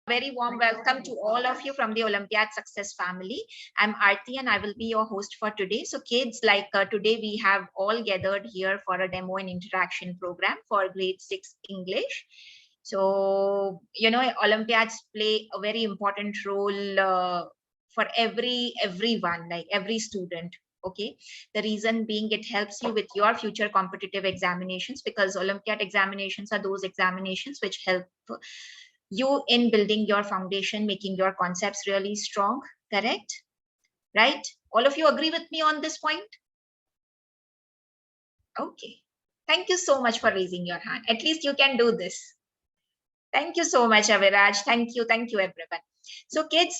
Very warm welcome to all of you from the Olympiad Success family. I'm Aarti and I will be your host for today. So kids, today we have all gathered here for a demo and interaction program for grade 6 English. So, Olympiads play a very important role for everyone, like every student. Okay, the reason being it helps you with your future competitive examinations, because Olympiad examinations are those examinations which help you in building your foundation, making your concepts really strong. Correct? Right? All of you agree with me on this point? Okay. Thank you so much for raising your hand. At least you can do this. Thank you so much, Aviraj. Thank you, everyone. So kids,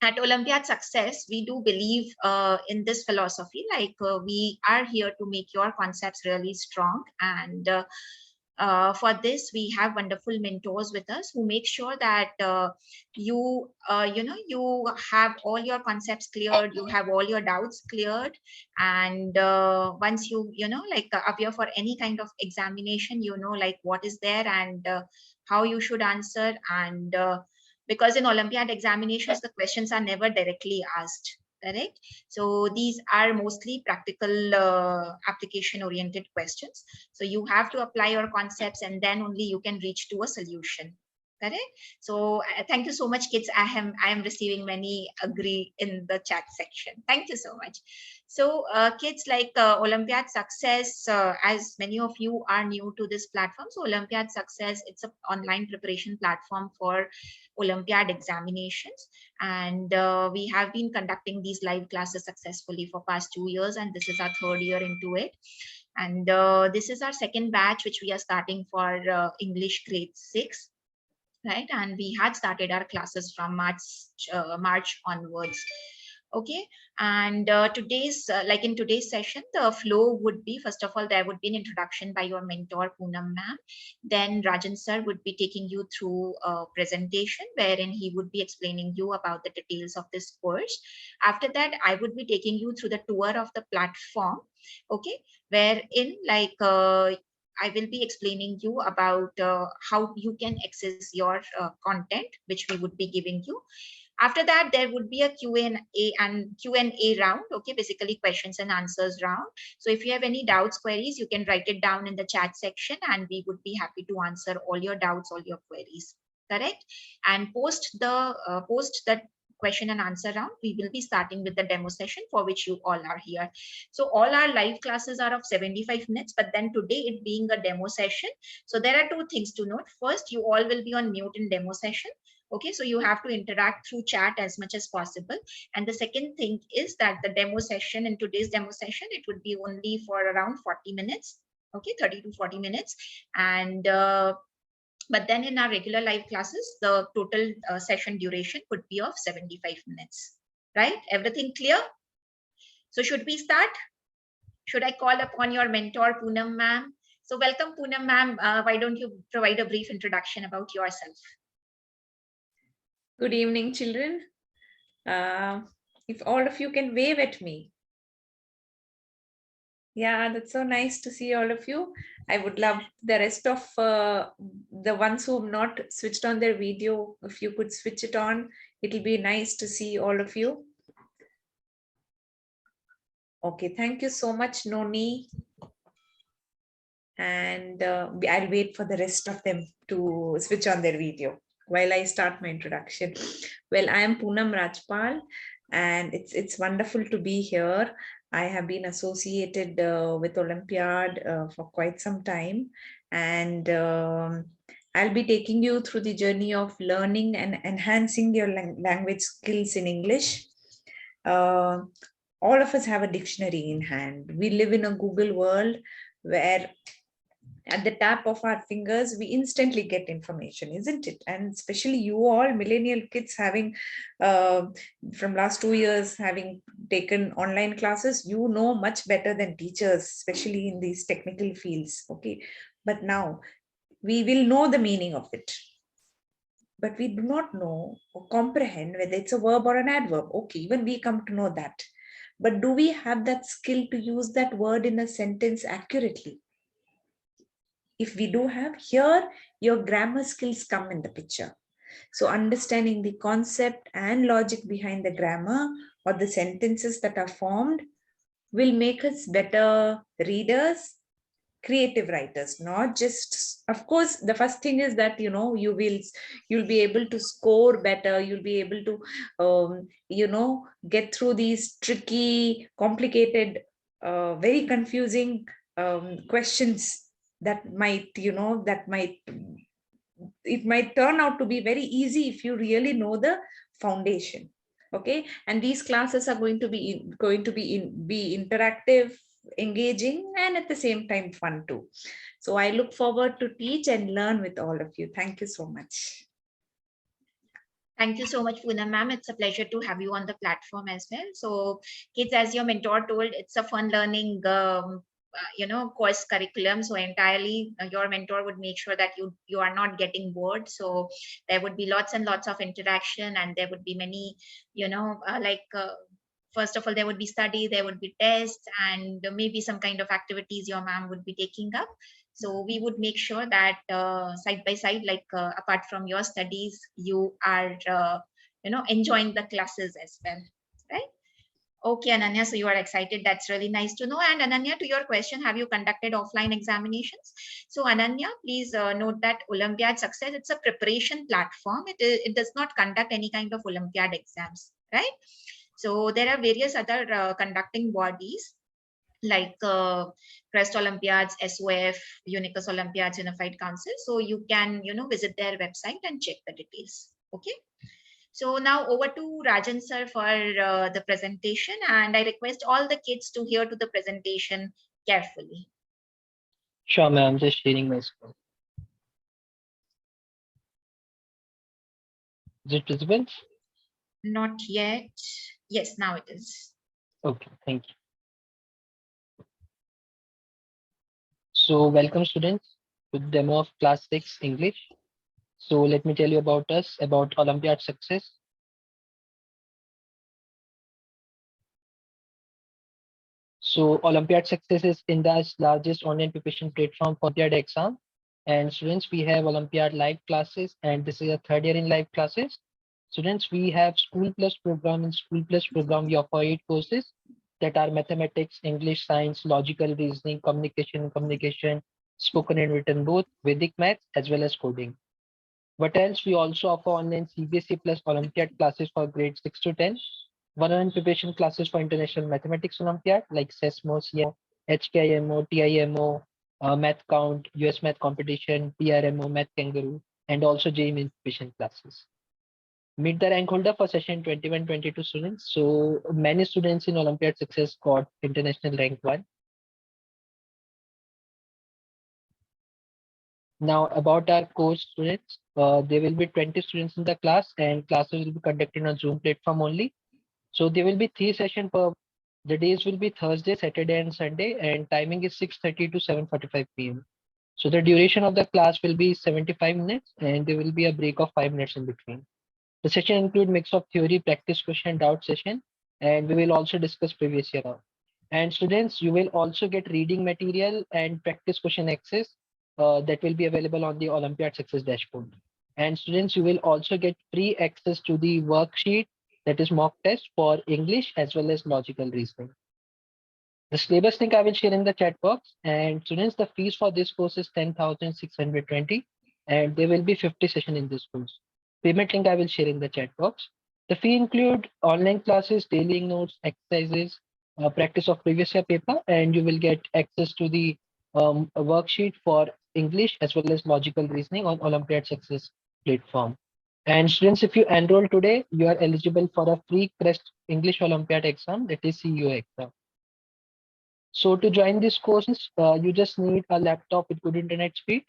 at Olympiad Success, we do believe in this philosophy, we are here to make your concepts really strong. And for this, we have wonderful mentors with us who make sure that you have all your concepts cleared, you have all your doubts cleared. And once you appear for any kind of examination, what is there and how you should answer. And because in Olympiad examinations, the questions are never directly asked. Correct? So these are mostly practical application oriented questions. So you have to apply your concepts and then only you can reach to a solution. Correct? So thank you so much, kids. I am receiving many agree in the chat section. Thank you so much. So kids, Olympiad Success, as many of you are new to this platform. So Olympiad Success, it's an online preparation platform for Olympiad examinations. And we have been conducting these live classes successfully for past 2 years. And this is our 3rd year into it. And this is our 2nd batch, which we are starting for English grade 6. Right, and we had started our classes from March onwards. Okay, and in today's session, the flow would be, first of all, there would be an introduction by your mentor Poonam ma'am. Then Rajan sir would be taking you through a presentation wherein he would be explaining you about the details of this course. After that, I would be taking you through the tour of the platform. Okay, wherein I will be explaining you about how you can access your content, which we would be giving you. After that, there would be a Q&A round. Okay, basically questions and answers round. So if you have any doubts, queries, you can write it down in the chat section and we would be happy to answer all your doubts, all your queries. Correct? And post the question and answer round, we will be starting with the demo session for which you all are here. So all our live classes are of 75 minutes, but then today it being a demo session. So there are 2 things to note. First, you all will be on mute in demo session. Okay, so you have to interact through chat as much as possible. And the second thing is that the demo session, in today's demo session, it would be only for around 40 minutes. Okay, 30 to 40 minutes. And but then in our regular live classes, the total session duration would be of 75 minutes, right? Everything clear? So should we start? Should I call upon your mentor, Poonam ma'am? So welcome, Poonam ma'am. Why don't you provide a brief introduction about yourself? Good evening, children. If all of you can wave at me. Yeah, that's so nice to see all of you. I would love the rest of the ones who have not switched on their video, if you could switch it on, it'll be nice to see all of you. Okay, thank you so much, Noni. And I'll wait for the rest of them to switch on their video while I start my introduction. Well, I am Poonam Rajpal, and it's wonderful to be here. I have been associated with Olympiad for quite some time, and I'll be taking you through the journey of learning and enhancing your language skills in English. All of us have a dictionary in hand. We live in a Google world where at the tap of our fingers, we instantly get information, isn't it? And especially you all millennial kids having, from last 2 years, having taken online classes, you know much better than teachers, especially in these technical fields. Okay, but now we will know the meaning of it. But we do not know or comprehend whether it's a verb or an adverb. Okay, even we come to know that. But do we have that skill to use that word in a sentence accurately? If we do have, here your grammar skills come in the picture. So understanding the concept and logic behind the grammar or the sentences that are formed will make us better readers, creative writers. Not just, of course, the first thing is that you'll be able to score better, you'll be able to get through these tricky, complicated, very confusing questions that might it might turn out to be very easy if you really know the foundation. Okay, and these classes are going to be interactive, engaging, and at the same time fun too. So I look forward to teach and learn with all of you. Thank you so much. Thank you so much, Poonam ma'am. It's a pleasure to have you on the platform as well. So, kids, as your mentor told, it's a fun learning, course curriculum. So entirely, your mentor would make sure that you are not getting bored. So there would be lots and lots of interaction, and there would be many, first of all, there would be study, there would be tests, and maybe some kind of activities your ma'am would be taking up. So we would make sure that side by side, apart from your studies, you are enjoying the classes as well, right? Okay, Ananya, so you are excited. That's really nice to know. And Ananya, to your question, have you conducted offline examinations? So Ananya, please note that Olympiad Success, it's a preparation platform. It does not conduct any kind of Olympiad exams, right? So there are various other conducting bodies like Crest Olympiads, SOF, Unicus Olympiads, Unified Council. So you can, visit their website and check the details. Okay. So now over to Rajan sir for the presentation, and I request all the kids to hear to the presentation carefully. Sure, ma'am. Just sharing my screen. Is it visible? Not yet. Yes, now it is. Okay, thank you. So welcome students to the demo of class 6 English. So let me tell you about us, about Olympiad Success. So Olympiad Success is India's largest online preparation platform for Olympiad exam. And students, we have Olympiad live classes, and this is a third year in live classes. Students, we have School Plus program. In School Plus program, we offer 8 courses that are mathematics, English, science, logical reasoning, communication, spoken and written both, Vedic maths, as well as coding. What else? We also offer online CBSE plus Olympiad classes for grades 6 to 10. One-on-one preparation classes for International Mathematics Olympiad like SESMO, CIMO, HKIMO, TIMO, Math Count, US Math Competition, PRMO, Math Kangaroo, and also JEE preparation classes. Meet the rank holder for session 21-22 students. So many students in Olympiad Success got international rank 1. Now about our course students, there will be 20 students in the class, and classes will be conducted on Zoom platform only. So there will be 3 sessions per. The days will be Thursday, Saturday, and Sunday, and timing is 6:30 to 7:45 p.m. So the duration of the class will be 75 minutes, and there will be a break of 5 minutes in between. The session include mix of theory, practice question, doubt session, and we will also discuss previous year. And students, you will also get reading material and practice question access that will be available on the Olympiad Success dashboard. And students, you will also get free access to the worksheet, that is mock test for English as well as logical reasoning. The syllabus link I will share in the chat box. And students, the fees for this course is 10,620, and there will be 50 sessions in this course. Payment link I will share in the chat box. The fee include online classes, daily notes, exercises, practice of previous year paper, and you will get access to the worksheet for English as well as logical reasoning on Olympiad Success platform. And students, if you enroll today, you are eligible for a free Crest English Olympiad exam, that is CUO exam. So to join this course, you just need a laptop with good internet speed.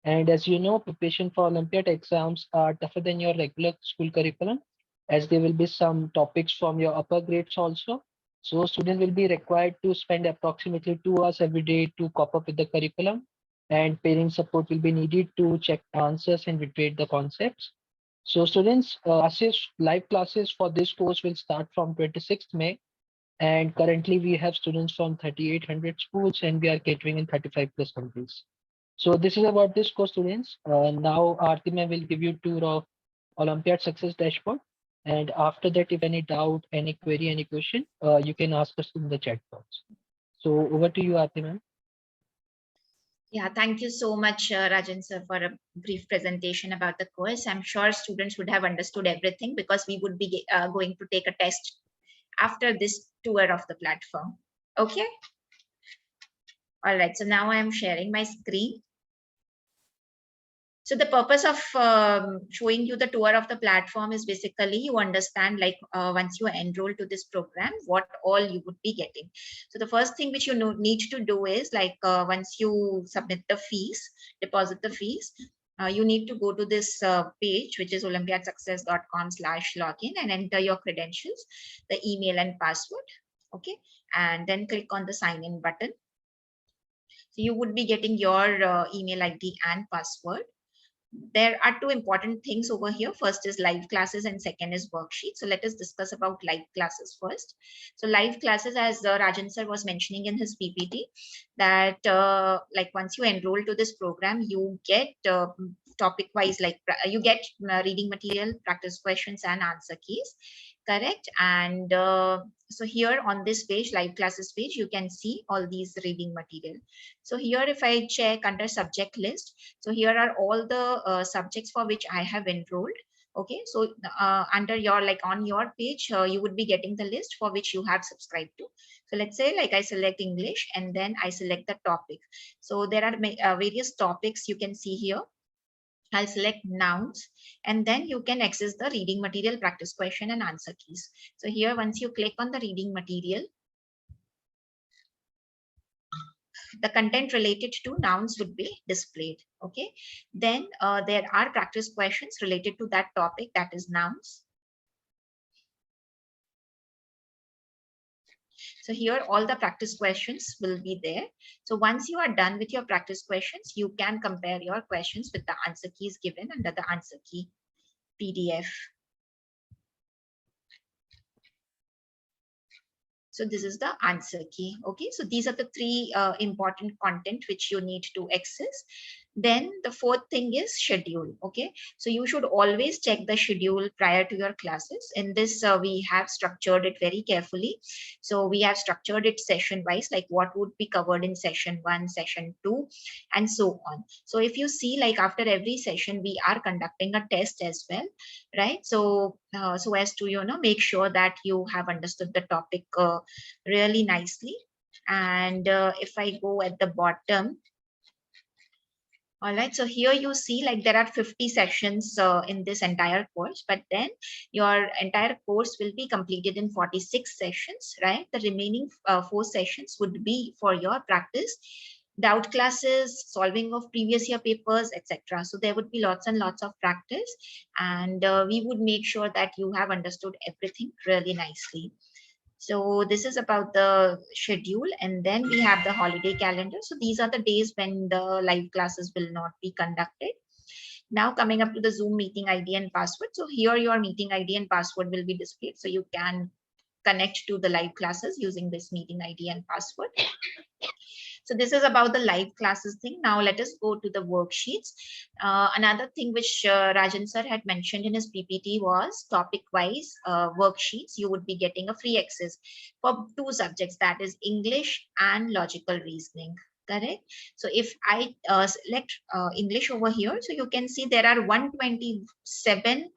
And as you know, preparation for Olympiad exams are tougher than your regular school curriculum, as there will be some topics from your upper grades also. So students will be required to spend approximately 2 hours every day to cope up with the curriculum, and parent support will be needed to check answers and reiterate the concepts. So students, live classes for this course will start from 26th May. And currently we have students from 3,800 schools, and we are catering in 35 plus countries. So this is about this course students. Now Aarti ma'am will give you a tour of Olympiad Success Dashboard. And after that, if any doubt, any query, any question, you can ask us in the chat box. So over to you, Aarti ma'am. Yeah, thank you so much, Rajan sir, for a brief presentation about the course. I'm sure students would have understood everything because we would be going to take a test after this tour of the platform. Okay. All right. So now I am sharing my screen. So the purpose of showing you the tour of the platform is basically you understand, like once you enroll to this program, what all you would be getting. So the first thing which you need to do is, like once you submit the fees, deposit the fees, you need to go to this page, which is olympiadsuccess.com/login, and enter your credentials, the email and password. Okay. And then click on the sign in button. So you would be getting your email ID and password. There are two important things over here. First is live classes and second is worksheet. So let us discuss about live classes first. So live classes, as Rajan sir was mentioning in his PPT, that like once you enroll to this program, you get topic wise, like you get reading material, practice questions and answer keys. Correct. And so here on this page, live classes page, you can see all these reading material. So here, if I check under subject list, so here are all the subjects for which I have enrolled. Okay, so under your, like on your page, you would be getting the list for which you have subscribed to. So let's say like I select English and then I select the topic. So there are various topics you can see here. I'll select nouns and then you can access the reading material, practice question and answer keys. So here, once you click on the reading material, the content related to nouns would be displayed. Okay. Then there are practice questions related to that topic, that is nouns. So here all the practice questions will be there. So once you are done with your practice questions, you can compare your questions with the answer keys given under the answer key PDF. So this is the answer key. Okay, so these are the three important content which you need to access. Then the fourth thing is schedule. Okay, so you should always check the schedule prior to your classes. In this, we have structured it very carefully. So we have structured it session wise, like what would be covered in session 1, session 2, and so on. So if you see, like after every session, we are conducting a test as well, right? So so as to, you know, make sure that you have understood the topic really nicely. And if I go at the bottom, all right, so here you see like there are 50 sessions in this entire course, but then your entire course will be completed in 46 sessions, right? The remaining 4 sessions would be for your practice, doubt classes, solving of previous year papers, etc. So there would be lots and lots of practice, and we would make sure that you have understood everything really nicely. So this is about the schedule, and then we have the holiday calendar. So these are the days when the live classes will not be conducted. Now coming up to the Zoom meeting ID and password. So here your meeting ID and password will be displayed. So you can connect to the live classes using this meeting ID and password. So this is about the live classes thing. Now let us go to the worksheets. Another thing which Rajan sir had mentioned in his PPT was topic-wise worksheets. You would be getting a free access for 2 subjects, that is English and logical reasoning. Correct. So if I select English over here, so you can see there are 127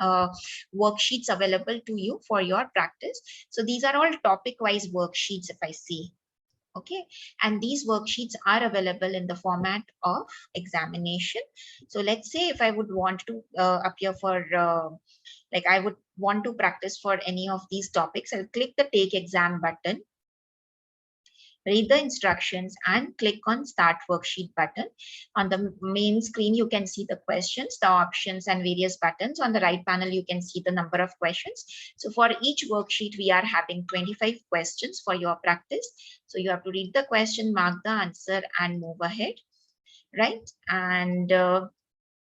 worksheets available to you for your practice. So these are all topic-wise worksheets if I see. Okay, and these worksheets are available in the format of examination. So let's say if I would want to appear for like I would want to practice for any of these topics, I'll click the take exam button, read the instructions and click on start worksheet button. On the main screen, you can see the questions, the options and various buttons. On the right panel, you can see the number of questions. So for each worksheet, we are having 25 questions for your practice. So you have to read the question, mark the answer and move ahead, right? And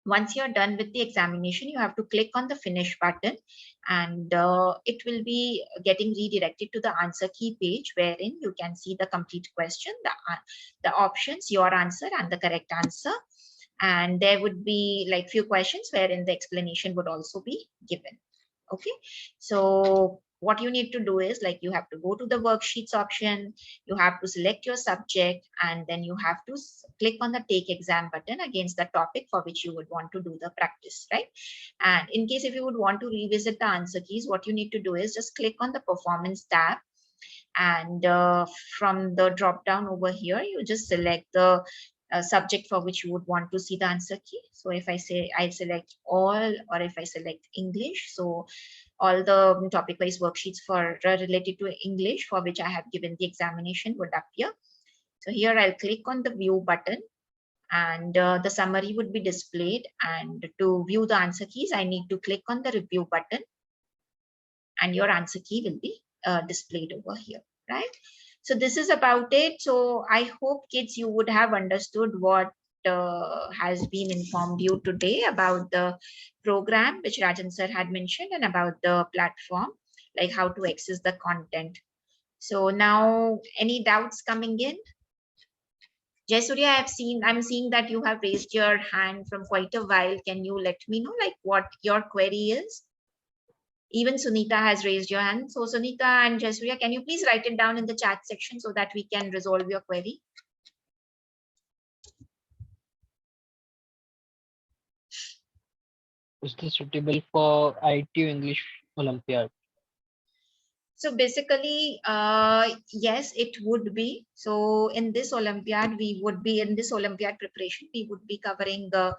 once you're done with the examination, you have to click on the finish button, and it will be getting redirected to the answer key page, wherein you can see the complete question, the options, your answer and the correct answer. And there would be like few questions wherein the explanation would also be given. Okay, so what you need to do is like you have to go to the worksheets option, you have to select your subject, and then you have to click on the take exam button against the topic for which you would want to do the practice, right? And in case if you would want to revisit the answer keys, what you need to do is just click on the performance tab, and from the drop down over here, you just select the subject for which you would want to see the answer key. So if I say I select all, or if I select English, so all the topic wise worksheets for related to English for which I have given the examination would appear. So here I'll click on the view button, and the summary would be displayed. And to view the answer keys, I need to click on the review button, and your answer key will be displayed over here, right? So this is about it. So I hope kids you would have understood what has been informed you today about the program which Rajan sir had mentioned, and about the platform, like how to access the content. So now any doubts coming in? Jayasuriya, I'm seeing that you have raised your hand from quite a while. Can you let me know like what your query is? Even Sunita has raised your hand. So Sunita and Jayasuriya, can you please write it down in the chat section so that we can resolve your query? Is this suitable for IT English Olympiad? So basically, yes, it would be. So in this Olympiad, we would be in this Olympiad preparation, we would be covering the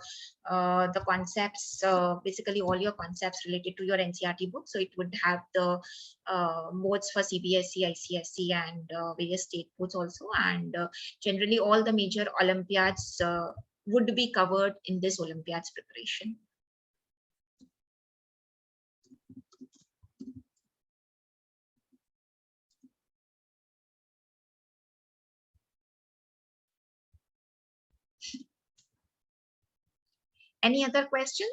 concepts, basically all your concepts related to your NCERT book. So it would have the modes for CBSE, ICSE, and various state boards also. And generally, all the major Olympiads would be covered in this Olympiad's preparation. Any other question?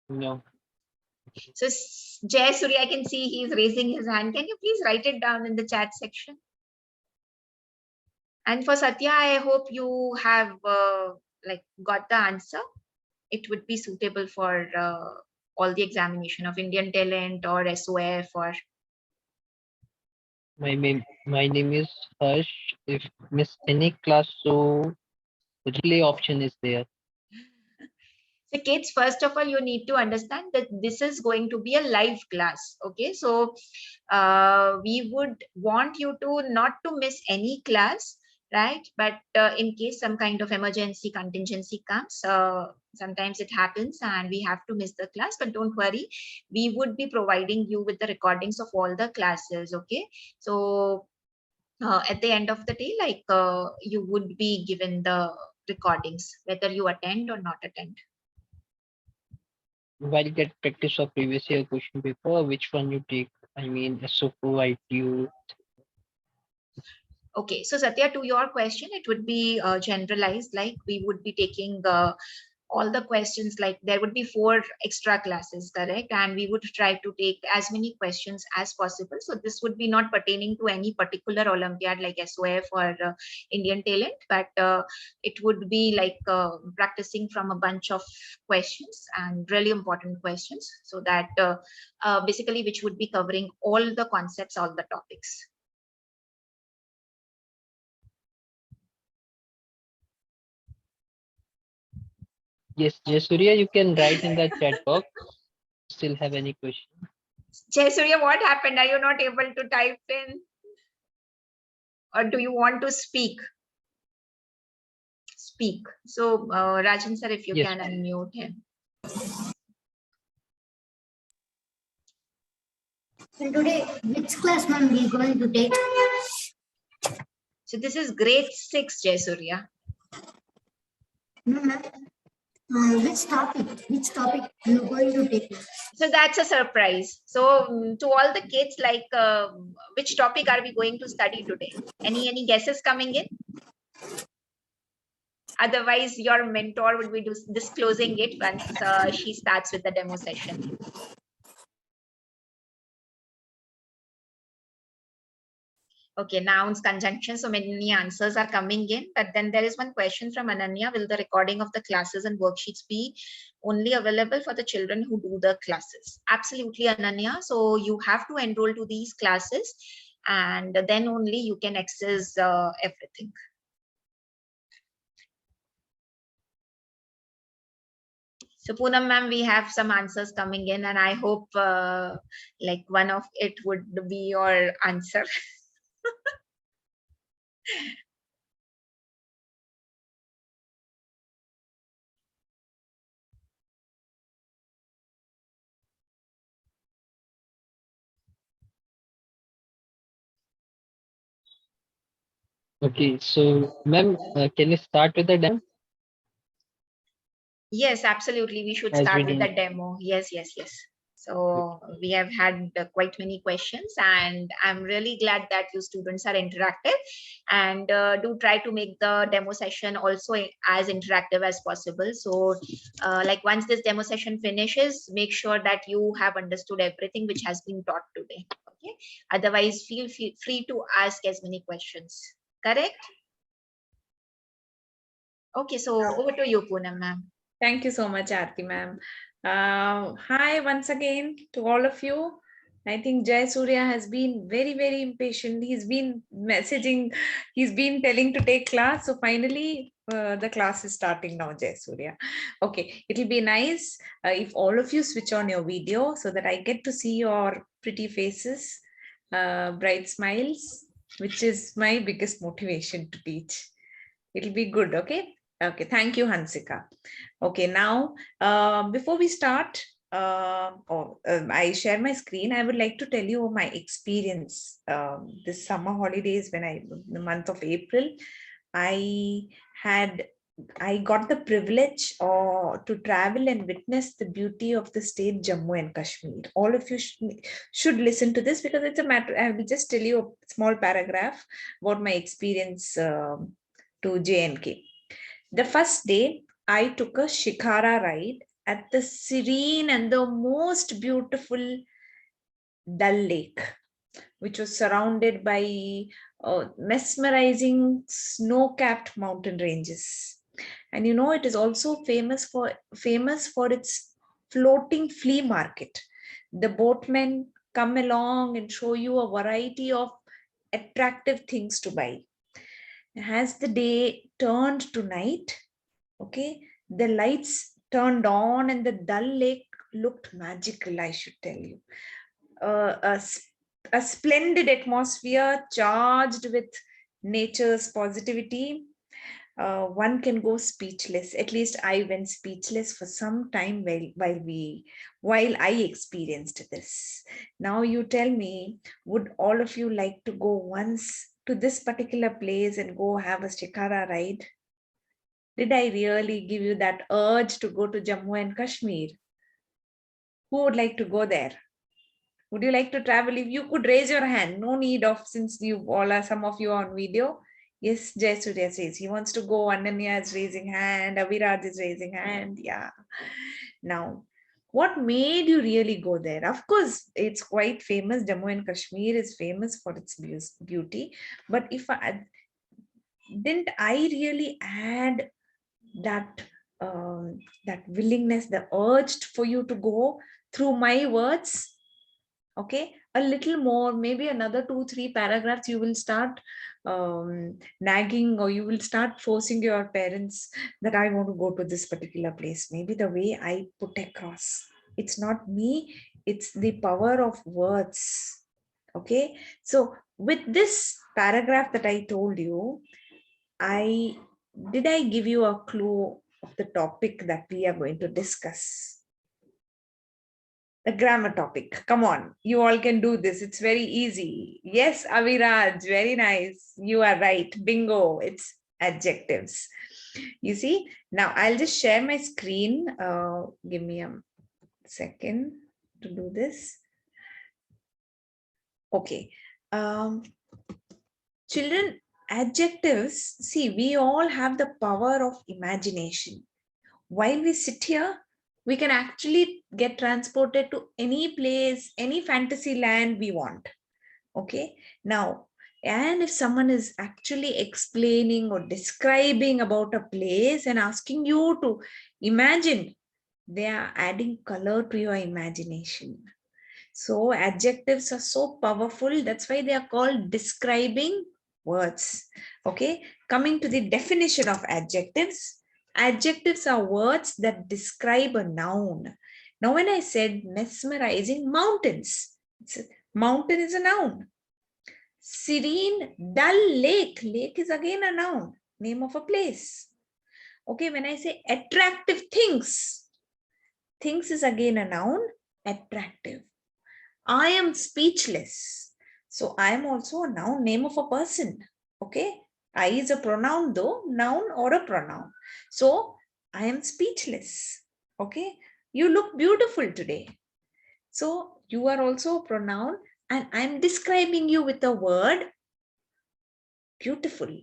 No. So Jay Surya, I can see he's raising his hand. Can you please write it down in the chat section? And for Satya, I hope you have like got the answer. It would be suitable for all the examination of Indian Talent or SOF or. My name is Harsh. If miss any class, so relay option is there. So kids, first of all, you need to understand that this is going to be a live class. Okay, so we would want you to not to miss any class, right? But in case some kind of emergency contingency comes, sometimes it happens and we have to miss the class, but don't worry, we would be providing you with the recordings of all the classes. Okay, so at the end of the day, like you would be given the recordings whether you attend or not attend. While you get practice of previous year question paper, which one you take? I mean, SOPO, ITU. Okay, so Satya, to your question, it would be generalized, like we would be taking all the questions, like there would be 4 extra classes, correct? And we would try to take as many questions as possible. So this would be not pertaining to any particular Olympiad like SOF or Indian Talent, but it would be like practicing from a bunch of questions and really important questions, so that basically which would be covering all the concepts, all the topics. Yes, Surya, you can write in the chat box. Still have any question? Jay Surya, what happened? Are you not able to type in? Or do you want to speak? Speak. So, Rajan sir, if you Yes. can unmute him. So today, which class ma'am we going to take? So this is grade 6, Jay Surya. No, ma'am. Which topic you going to take? So that's a surprise. So to all the kids, like which topic are we going to study today? Any guesses coming in? Otherwise, your mentor would be disclosing it once she starts with the demo session. Okay, nouns, conjunctions, so many answers are coming in. But then there is one question from Ananya. Will the recording of the classes and worksheets be only available for the children who do the classes? Absolutely, Ananya. So you have to enroll to these classes and then only you can access everything. So Poonam ma'am, we have some answers coming in and I hope like one of it would be your answer. Okay, so ma'am, can you start with the demo Yes, absolutely. We should as we start with do? the demo. Yes, yes, yes. So we have had quite many questions and I'm really glad that you students are interactive and do try to make the demo session also as interactive as possible. So like once this demo session finishes, make sure that you have understood everything which has been taught today. Okay. Otherwise, feel free to ask as many questions. Correct? Okay, so over to you, Poonam ma'am. Thank you so much, Aarti ma'am. Hi once again to all of you. I think Jai Surya has been very, very impatient. He's been messaging, he's been telling to take class. So finally, the class is starting now, Jai Surya. Okay, it'll be nice if all of you switch on your video so that I get to see your pretty faces, bright smiles, which is my biggest motivation to teach. It'll be good, okay? Okay, thank you, Hansika. Okay, now, before we start, I share my screen, I would like to tell you my experience. This summer holidays, the month of April, I got the privilege to travel and witness the beauty of the state Jammu and Kashmir. All of you should listen to this because it's a matter. I will just tell you a small paragraph about my experience to JNK. The first day, I took a shikara ride at the serene and the most beautiful Dal Lake, which was surrounded by mesmerizing snow-capped mountain ranges. And you know, it is also famous for its floating flea market. The boatmen come along and show you a variety of attractive things to buy. As the day turned to night, okay, the lights turned on and the Dal Lake looked magical, I should tell you. A splendid atmosphere charged with nature's positivity. One can go speechless. At least I went speechless for some time while I experienced this. Now you tell me, would all of you like to go once to this particular place and go have a shikara ride? Did I really give you that urge to go to Jammu and Kashmir? Who would like to go there? Would you like to travel? If you could raise your hand, no need of, since you all are, some of you are on video. Yes, Jai Surya says he wants to go. Ananya is raising hand. Aviraj is raising hand. Yeah. Now, what made you really go there? Of course, it's quite famous. Jammu and Kashmir is famous for its beauty. But didn't I really add that that willingness, the urge for you to go through my words? Okay, a little more, maybe another 2-3 paragraphs, you will start nagging, or you will start forcing your parents that I want to go to this particular place. Maybe the way I put across, it's not me, it's the power of words. Okay, so with this paragraph that I told you, did I give you a clue of the topic that we are going to discuss? The grammar topic. Come on, you all can do this. It's very easy. Yes, Aviraj, very nice. You are right. Bingo. It's adjectives. You see, now I'll just share my screen. Give me a second to do this. Okay. Children, adjectives, see, we all have the power of imagination. While we sit here, we can actually get transported to any place, any fantasy land we want. Okay. Now, And if someone is actually explaining or describing about a place and asking you to imagine, they are adding color to your imagination. So adjectives are so powerful. That's why they are called describing words. Okay, coming to the definition of adjectives. Adjectives are words that describe a noun. Now, when I said mesmerizing mountains, mountain is a noun. Serene, dull lake. Lake is again a noun, name of a place. Okay, when I say attractive things, things is again a noun, attractive. I am speechless. So I am also a noun, name of a person. Okay, I is a pronoun though, noun or a pronoun. So I am speechless. Okay, you look beautiful today. So you are also a pronoun, and I'm describing you with a word beautiful,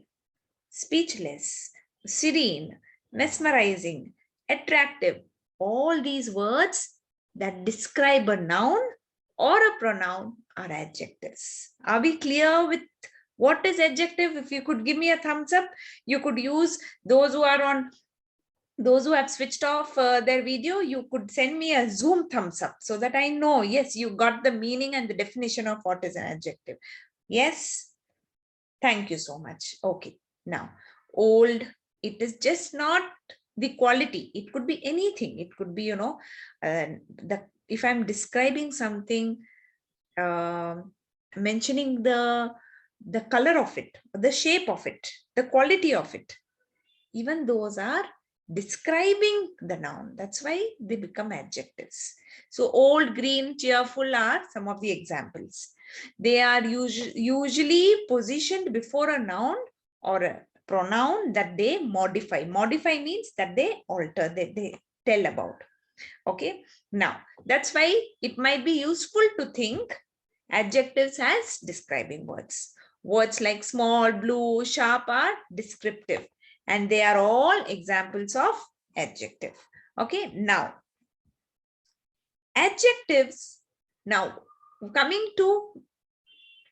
speechless, serene, mesmerizing, attractive. All these words that describe a noun or a pronoun are adjectives. Are we clear with what is adjective? If you could give me a thumbs up, you could use those who are on, those who have switched off their video, you could send me a Zoom thumbs up so that I know, yes, you got the meaning and the definition of what is an adjective. Yes. Thank you so much. Okay. Now, old, it is just not the quality. It could be anything. It could be, if I'm describing something, mentioning the color of it, the shape of it, the quality of it, even those are describing the noun. That's why they become adjectives. So old, green, cheerful are some of the examples. They are usually positioned before a noun or a pronoun that they modify. Modify means that they alter, that they tell about. Okay. Now, that's why it might be useful to think adjectives as describing words. Words like small, blue, sharp are descriptive, and they are all examples of adjective. Okay. Now, adjectives. Now, coming to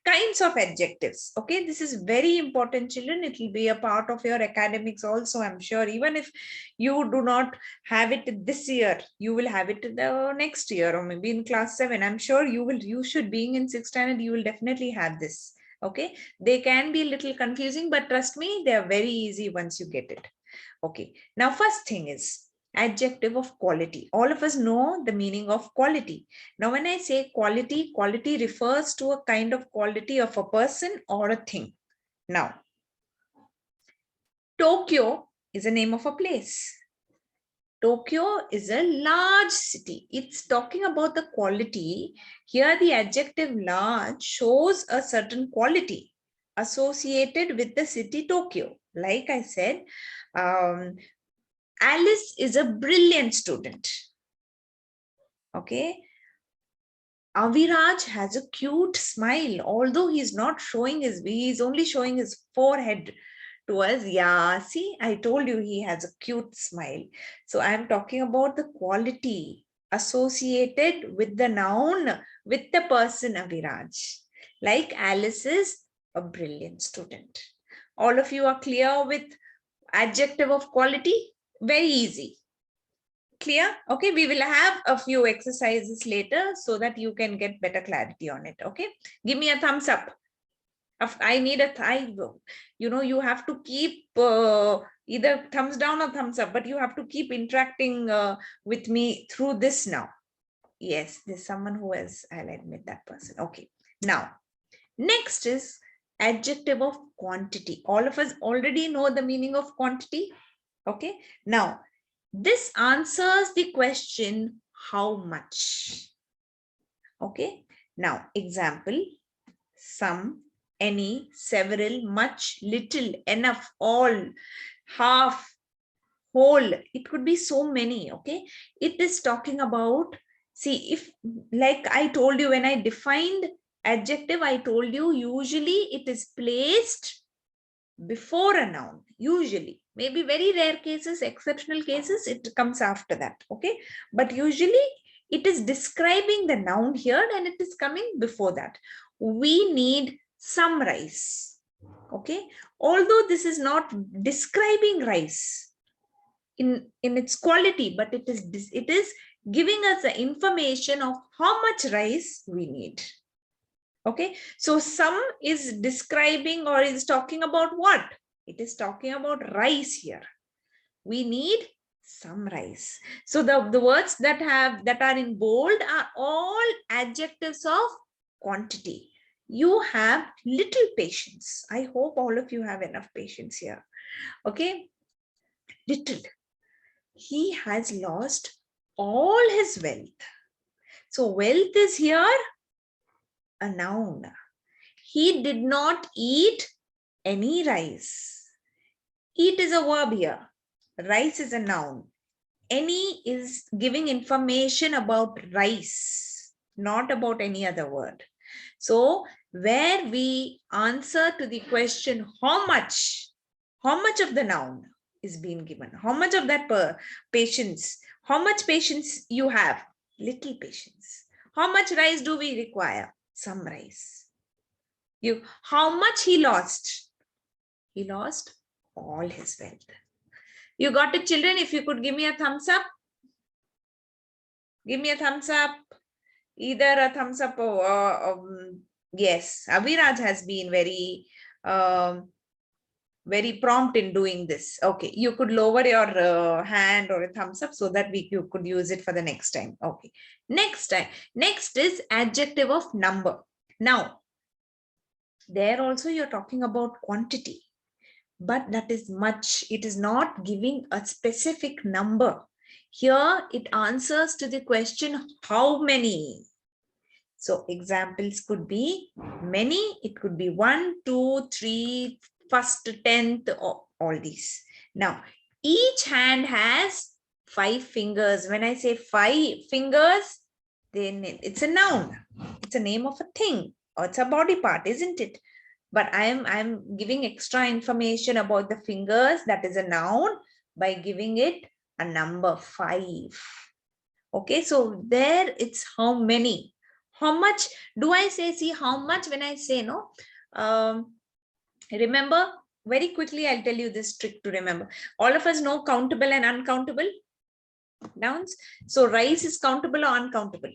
kinds of adjectives. Okay, this is very important, children. It will be a part of your academics also, I'm sure. Even if you do not have it this year, you will have it the next year, or maybe in class 7. I'm sure you should, being in 6th standard, you will definitely have this. Okay, they can be a little confusing, but trust me, they are very easy once you get it. Okay, now first thing is adjective of quality. All of us know the meaning of quality. Now, when I say quality, quality refers to a kind of quality of a person or a thing. Now, Tokyo is a name of a place. Tokyo is a large city. It's talking about the quality. Here, the adjective large shows a certain quality associated with the city Tokyo. Like I said, Alice is a brilliant student. Okay. Aviraj has a cute smile, although he's not showing he's only showing his forehead to us. Yeah, see, I told you he has a cute smile. So I'm talking about the quality associated with the noun, with the person Aviraj. Like Alice is a brilliant student. All of you are clear with adjective of quality? Very easy. Clear? Okay, we will have a few exercises later so that you can get better clarity on it. Okay, give me a thumbs up. I need a you have to keep either thumbs down or thumbs up, but you have to keep interacting with me through this now. Yes, there's someone who has, I'll admit that person. Okay, now next is adjective of quantity. All of us already know the meaning of quantity. Okay, now this answers the question, how much? Okay. Now, example, some, any, several, much, little, enough, all, half, whole. It could be so many. Okay. It is talking about, see, if like I told you, when I defined adjective, I told you usually it is placed before a noun, usually. Maybe very rare cases, exceptional cases, it comes after that. Okay, but usually it is describing the noun here and it is coming before that. We need some rice. Okay, although this is not describing rice in its quality, but it is giving us the information of how much rice we need. Okay, so some is describing or is talking about what? It is talking about rice here. We need some rice. So the words that are in bold are all adjectives of quantity. You have little patience. I hope all of you have enough patience here. Okay, little. He has lost all his wealth. So wealth is here a noun. He did not eat any rice. Eat is a verb here. Rice is a noun. Any is giving information about rice, not about any other word. So where we answer to the question, how much of the noun is being given? How much of that patience? How much patience you have? Little patience. How much rice do we require? Some rice. How much he lost? He lost all his wealth. You got it, children? If you could give me a thumbs up. Give me a thumbs up. Either a thumbs up or yes, Abhiraj has been very prompt in doing this. Okay, you could lower your hand or a thumbs up so that you could use it for the next time. Okay, next is adjective of number. Now, there also you're talking about quantity, but that is much. It is not giving a specific number. Here it answers to the question, how many? So examples could be many. It could be 1, 2, 3, first, 10th, all these. Now, each hand has 5 fingers. When I say 5 fingers, then it's a noun. It's a name of a thing, or it's a body part, isn't it? But I'm giving extra information about the fingers. That is a noun by giving it a number 5. Okay, so there it's how many. How much do I say? See, how much when I say no. Remember, very quickly, I'll tell you this trick to remember. All of us know countable and uncountable nouns. So rice is countable or uncountable?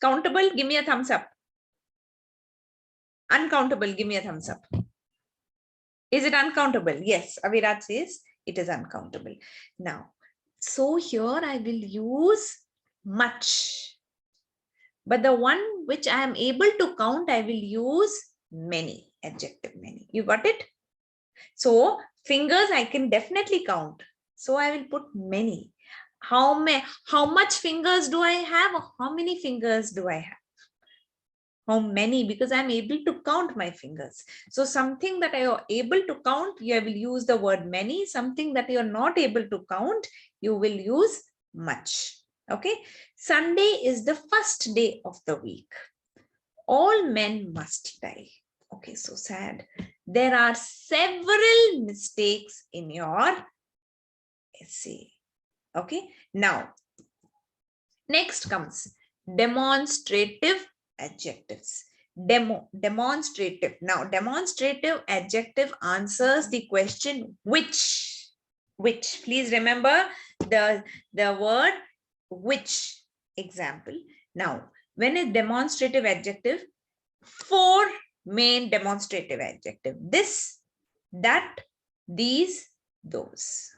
Countable, give me a thumbs up. Uncountable, give me a thumbs up. Is it uncountable? Yes, Avirat says it is uncountable. Now, so here I will use much. But the one which I am able to count, I will use many, adjective many. You got it? So fingers I can definitely count. So I will put many. How much fingers do I have? Or how many fingers do I have? How many? Because I'm able to count my fingers. So something that I am able to count, you will use the word many. Something that you are not able to count, you will use much. Okay. Sunday is the first day of the week. All men must die. Okay, so sad. There are several mistakes in your essay. Okay, now next comes demonstrative adjectives. Demonstrative. Now, demonstrative adjective answers the question which. Please remember the word which. Example. Now, when a demonstrative adjective, 4 main demonstrative adjective: this, that, these, those.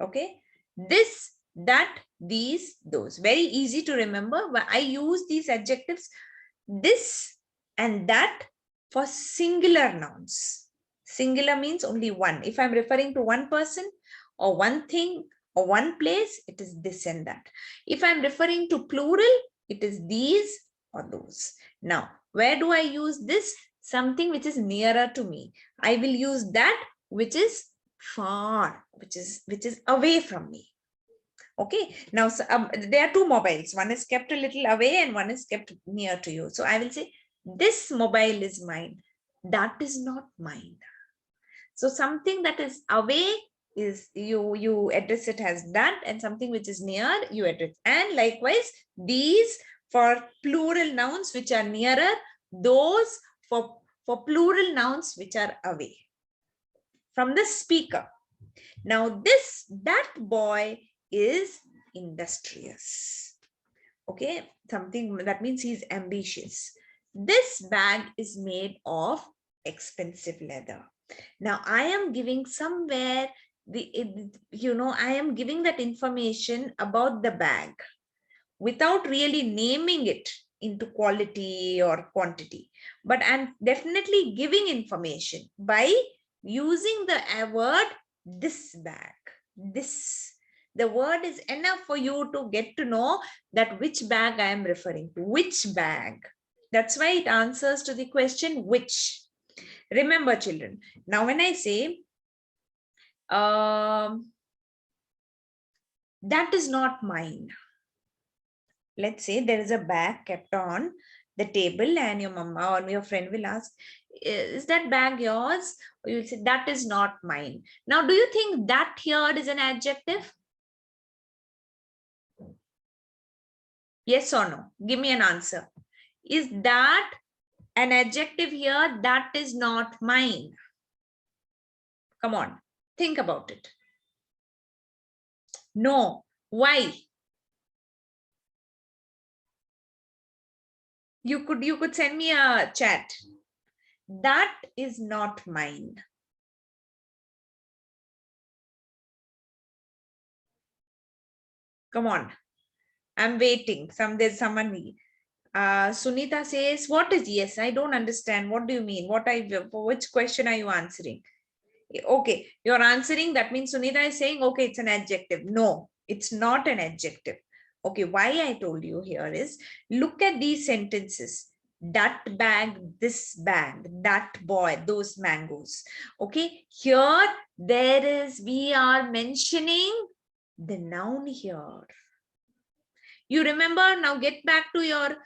Okay, this, that, these, those. Very easy to remember. But I use these adjectives, this and that, for singular nouns. Singular means only one. If I'm referring to one person or one thing or one place, it is this and that. If I'm referring to plural, it is these or those. Now, where do I use this? Something which is nearer to me. I will use that which is far, which is away from me. Okay, now there are 2 mobiles. One is kept a little away and one is kept near to you. So I will say, this mobile is mine. That is not mine. So something that is away is you address it as that, and something which is near you address. And likewise, these for plural nouns which are nearer, those for plural nouns which are away from the speaker. Now that boy is industrious. Okay, something that means he's ambitious. This bag is made of expensive leather. Now I am giving somewhere I am giving that information about the bag without really naming it into quality or quantity, but I'm definitely giving information by using the word this bag. This, the word is enough for you to get to know that which bag I am referring to, which bag. That's why it answers to the question which. Remember, children, now when I say that is not mine. Let's say there is a bag kept on the table and your mama or your friend will ask, is that bag yours? Or you'll say, that is not mine. Now, do you think that here is an adjective? Yes or no? Give me an answer. Is that an adjective here? That is not mine. Come on, think about it. No. Why? You could send me a chat. That is not mine. Come on. I'm waiting. There's someone. Sunita says, what is yes? I don't understand. What do you mean? Which question are you answering? Okay, you're answering. That means Sunita is saying, okay, it's an adjective. No, it's not an adjective. Okay, why I told you here is, look at these sentences. That bag, this bag, that boy, those mangoes. Okay, here we are mentioning the noun here. You remember, now get back to your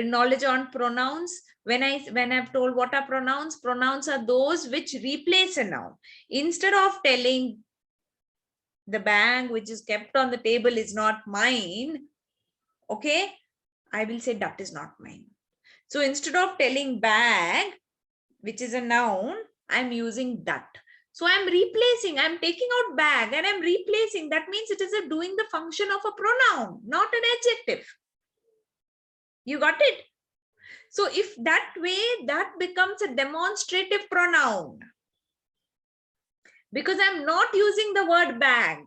knowledge on pronouns. When I've told what are pronouns are those which replace a noun. Instead of telling the bag which is kept on the table is not mine, okay, I will say that is not mine. So instead of telling bag, which is a noun, I'm using that. So I'm taking out bag and I'm replacing. That means it is doing the function of a pronoun, not an adjective. You got it? So if that way, that becomes a demonstrative pronoun. Because I'm not using the word bag.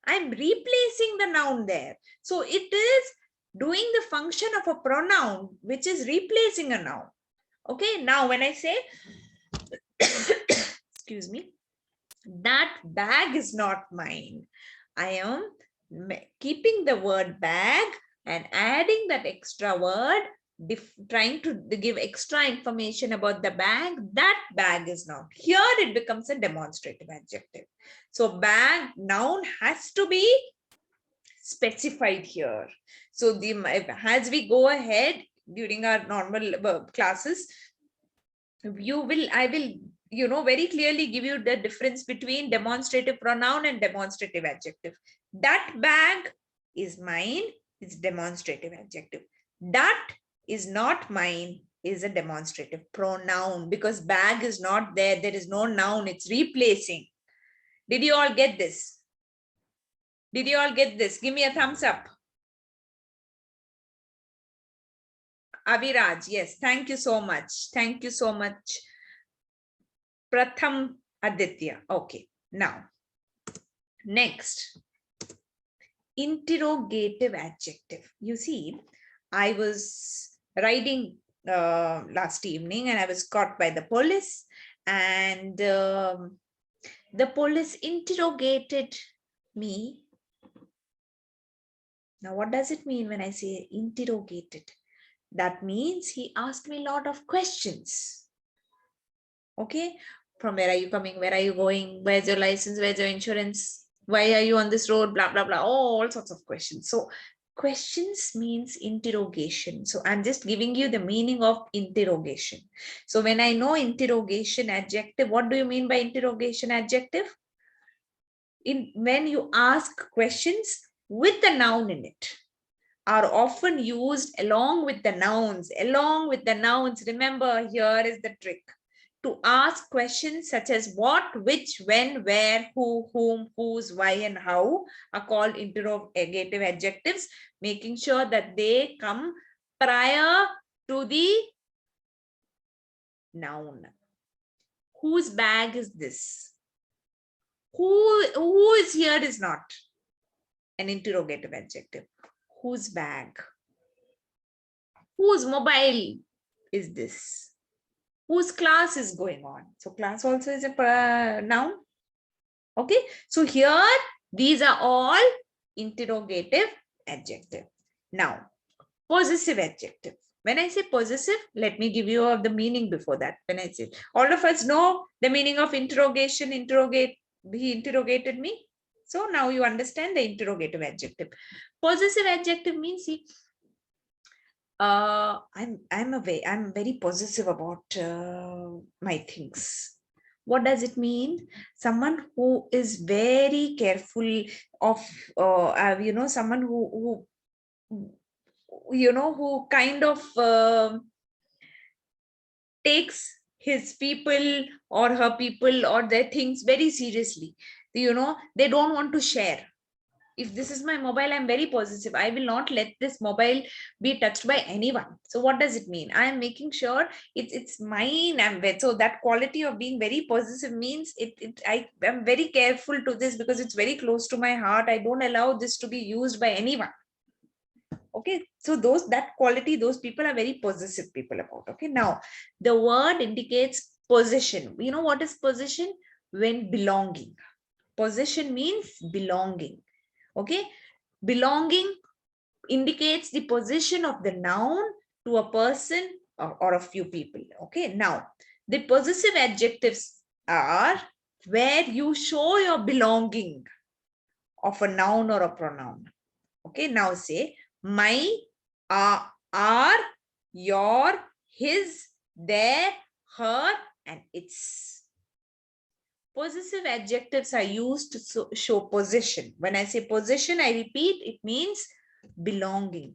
I'm replacing the noun there. So it is doing the function of a pronoun, which is replacing a noun. Okay, now when I say, excuse me, that bag is not mine, I am keeping the word bag and adding that extra word, trying to give extra information about the bag. That bag is not. Here it becomes a demonstrative adjective. So bag, noun has to be specified here. So as we go ahead during our normal classes, I will very clearly give you the difference between demonstrative pronoun and demonstrative adjective. That bag is mine is demonstrative adjective. That is not mine is a demonstrative pronoun, because bag is not there. There is no noun. It's replacing. Did you all get this? Did you all get this? Give me a thumbs up. Aviraj, yes. Thank you so much. Thank you so much. Pratham Aditya. Okay. Now, next. Interrogative adjective. You see, I was riding last evening and I was caught by the police, and the police interrogated me. Now, what does it mean when I say interrogated? That means he asked me a lot of questions. Okay, from where are you coming? Where are you going? Where's your license? Where's your insurance? Why are you on this road? Blah, blah, blah. All sorts of questions. So questions means interrogation. So I'm just giving you the meaning of interrogation. So when I know interrogation adjective, what do you mean by interrogation adjective? When you ask questions with the noun in it. are often used along with the nouns. Along with the nouns, remember, here is the trick. To ask questions such as what, which, when, where, who, whom, whose, why, and how are called interrogative adjectives, making sure that they come prior to the noun. Whose bag is this? Who is here is not an interrogative adjective. Whose bag? Whose mobile is this? Whose class is going on? So class also is a noun. Okay. So here, these are all interrogative adjective. Now, possessive adjective. When I say possessive, let me give you the meaning before that. When I say, all of us know the meaning of interrogation, interrogate, he interrogated me. So now you understand the interrogative adjective. Possessive adjective means, see, I'm very possessive about my things. What does it mean? Someone who is very careful of, someone who kind of takes his people or her people or their things very seriously. They don't want to share. If this is my mobile, I'm very possessive. I will not let this mobile be touched by anyone. So what does it mean? I am making sure it's mine. So that quality of being very possessive means I am very careful to this because it's very close to my heart. I don't allow this to be used by anyone. Okay, so that quality, those people are very possessive people about. Okay, now the word indicates possession. You know what is possession? When belonging. Possession means belonging. Okay, belonging indicates the possession of the noun to a person or a few people. Okay, now the possessive adjectives are where you show your belonging of a noun or a pronoun. Okay, now say my, our, your, his, their, her, and its. Possessive adjectives are used to show possession. When I say possession, I repeat, it means belonging.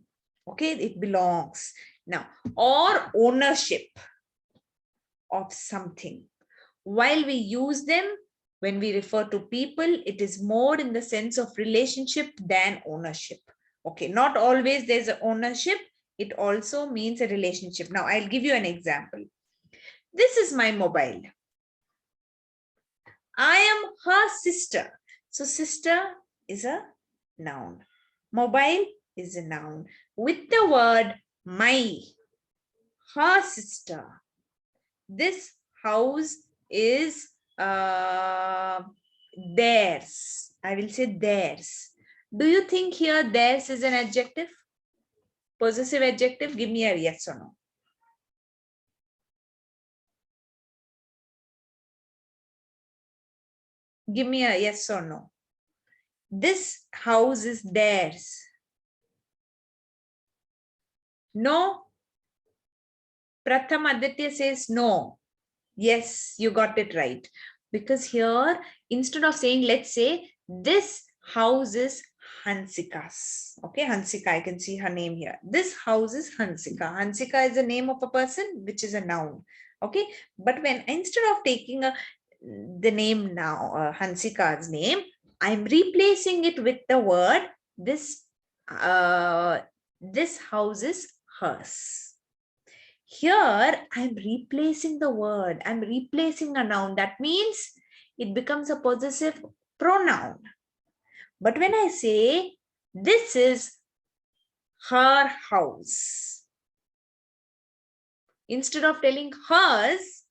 Okay, it belongs. Now, or ownership of something. While we use them, when we refer to people, it is more in the sense of relationship than ownership. Okay, not always there's an ownership. It also means a relationship. Now, I'll give you an example. This is my mobile. I am her sister. So sister is a noun. Mobile is a noun. With the word my, her sister. This house is theirs. I will say theirs. Do you think here theirs is an adjective? Possessive adjective? Give me a yes or no. Give me a yes or no. This house is theirs. No. Pratham Aditya says no. Yes, you got it right. Because here, instead of saying, let's say, this house is Hansika's. Okay, Hansika, I can see her name here. This house is Hansika. Hansika is the name of a person, which is a noun. Okay, but when instead of taking the name now, Hansika's name, I'm replacing it with the word this house is hers. Here, I'm replacing the word. I'm replacing a noun. That means it becomes a possessive pronoun. But when I say, this is her house, instead of telling hers,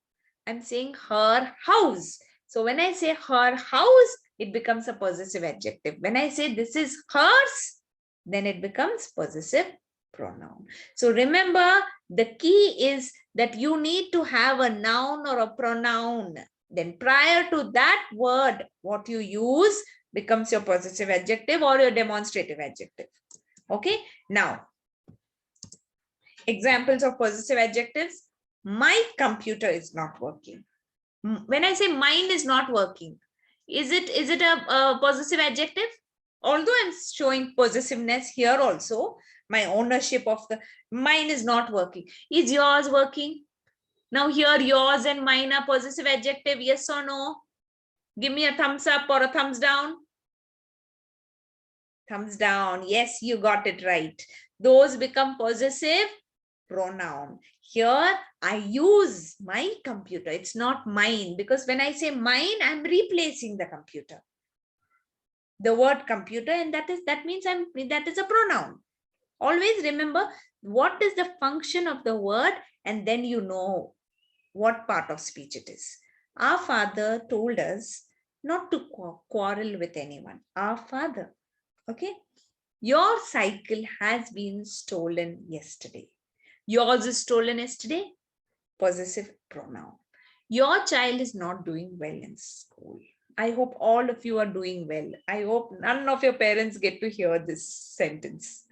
I'm saying her house. So when I say her house, it becomes a possessive adjective. When I say this is hers, then it becomes possessive pronoun. So remember, the key is that you need to have a noun or a pronoun. Then prior to that word, what you use becomes your possessive adjective or your demonstrative adjective. Okay, now examples of possessive adjectives. My computer is not working. When I say mine is not working, is it a possessive adjective? Although I'm showing possessiveness here also, my ownership of the, mine is not working. Is yours working? Now here yours and mine are possessive adjective, yes or no? Give me a thumbs up or a thumbs down. Thumbs down. Yes, you got it right. Those become possessive pronoun. Here I use my computer. It's not mine, because when I say mine, I'm replacing the computer. The word computer, and that means that is a pronoun. Always remember what is the function of the word, and then you know what part of speech it is. Our father told us not to quarrel with anyone. Our father. Okay. Your cycle has been stolen yesterday. Yours is stolen yesterday. Possessive pronoun. Your child is not doing well in school. I hope all of you are doing well. I hope none of your parents get to hear this sentence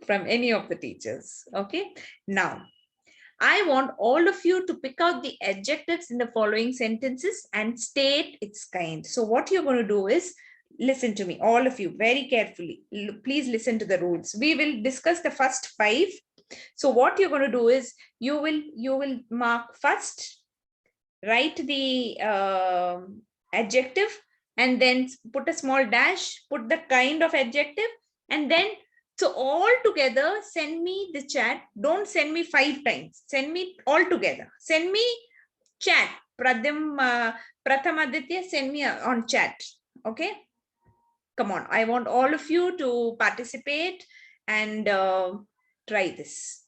from any of the teachers. Okay. Now, I want all of you to pick out the adjectives in the following sentences and state its kind. So what you're going to do is, listen to me, all of you, very carefully. Please listen to the rules. We will discuss the first 5. So what you're going to do is, you will mark first, write the adjective, and then put a small dash, put the kind of adjective, and then, so all together, send me the chat. Don't send me 5 times. Send me all together. Send me chat. Prathamaditya, send me on chat. Okay. Come on. I want all of you to participate and try this.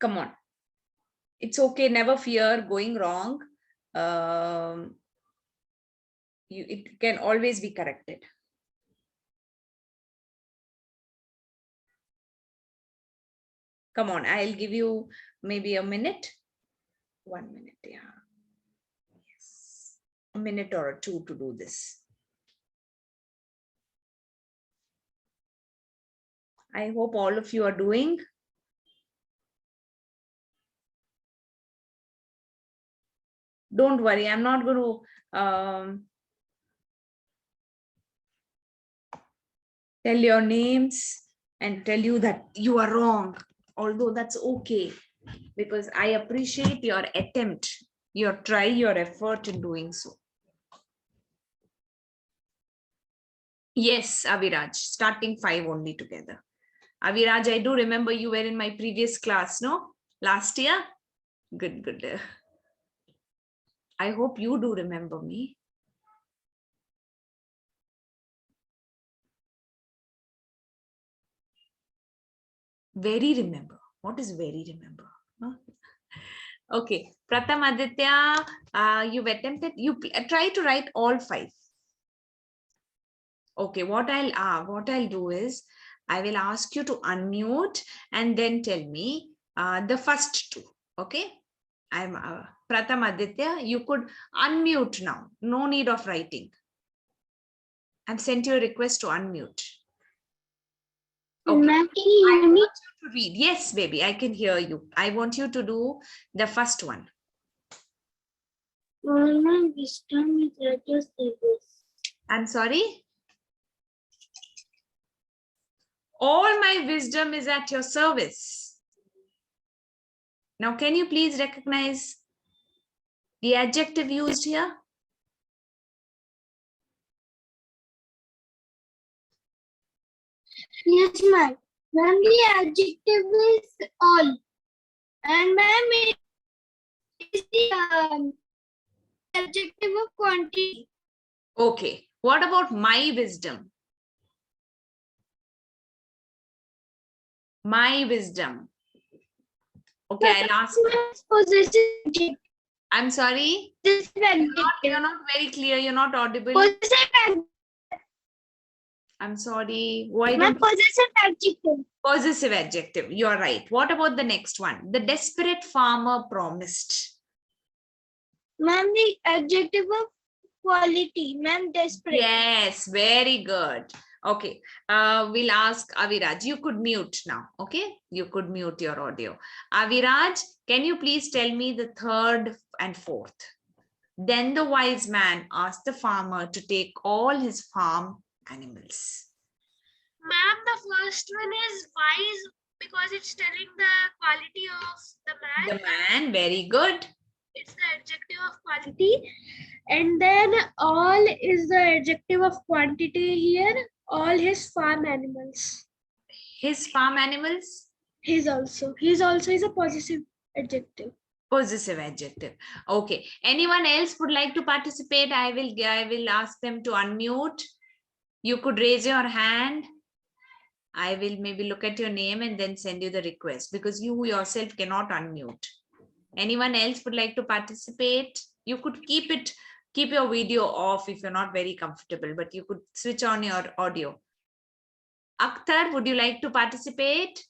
Come on. It's okay. Never fear going wrong. It can always be corrected. Come on, I'll give you maybe a minute. 1 minute, yeah. Yes. A minute or 2 to do this. I hope all of you are doing. Don't worry, I'm not going to tell your names and tell you that you are wrong. Although that's okay, because I appreciate your attempt, your try, your effort in doing so. Yes, Aviraj, starting 5 only together. Aviraj, I do remember you were in my previous class, no? Last year? Good, good. I hope you do remember me. Very remember. What is very remember? Huh? Okay, Pratham Aditya, you've attempted, you try to write all 5. Okay, what I'll do is, I will ask you to unmute and then tell me the first 2. Okay, I'm Pratham Aditya. You could unmute now. No need of writing. I've sent you a request to unmute. Okay. Ma'am, can you hear me? To read. Yes, baby, I can hear you. I want you to do the first one. All my wisdom is at your service. I'm sorry. All my wisdom is at your service. Now, can you please recognize the adjective used here? Yes, ma'am. Ma'am, the adjective is all. And ma'am, it is the adjective of quantity. Okay. What about my wisdom? My wisdom. Okay, I'll ask. Possessive adjective. I'm sorry. Possessive You're not very clear. You're not audible. Possessive adjective. I'm sorry. Why Ma'am, don't possessive adjective. Possessive adjective. You're right. What about the next one? The desperate farmer promised. Ma'am, the adjective of quality. Ma'am, desperate. Yes, very good. Okay, we'll ask Aviraj. You could mute now. Okay, you could mute your audio. Aviraj, can you please tell me the 3rd and 4th? Then the wise man asked the farmer to take all his farm animals. Ma'am, the first one is wise because it's telling the quality of the man. The man, very good. It's the adjective of quality. And then all is the adjective of quantity here. All his farm animals. His farm animals, He's also is a possessive adjective. possessive adjective. Okay. Anyone else would like to participate? I will ask them to unmute. You could raise your hand. I will maybe look at your name and then send you the request because you yourself cannot unmute. Anyone else would like to participate? You could keep your video off if you're not very comfortable, but you could switch on your audio. Akhtar, would you like to participate?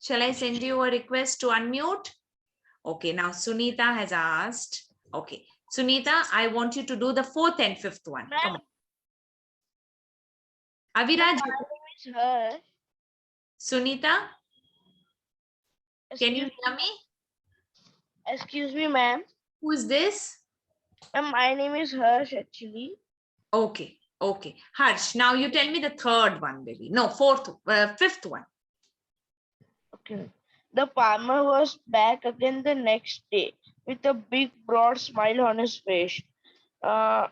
Shall I send you a request to unmute? Okay, now Sunita has asked. Okay, Sunita, I want you to do the 4th and 5th one. Come on. Aviraj, Is her. Sunita, can you hear me? Excuse me, ma'am. Who is this? My name is Harsh actually. Okay, okay. Harsh, now you tell me the 3rd one, baby. No, 5th one. Okay. The farmer was back again the next day with a big broad smile on his face. Tell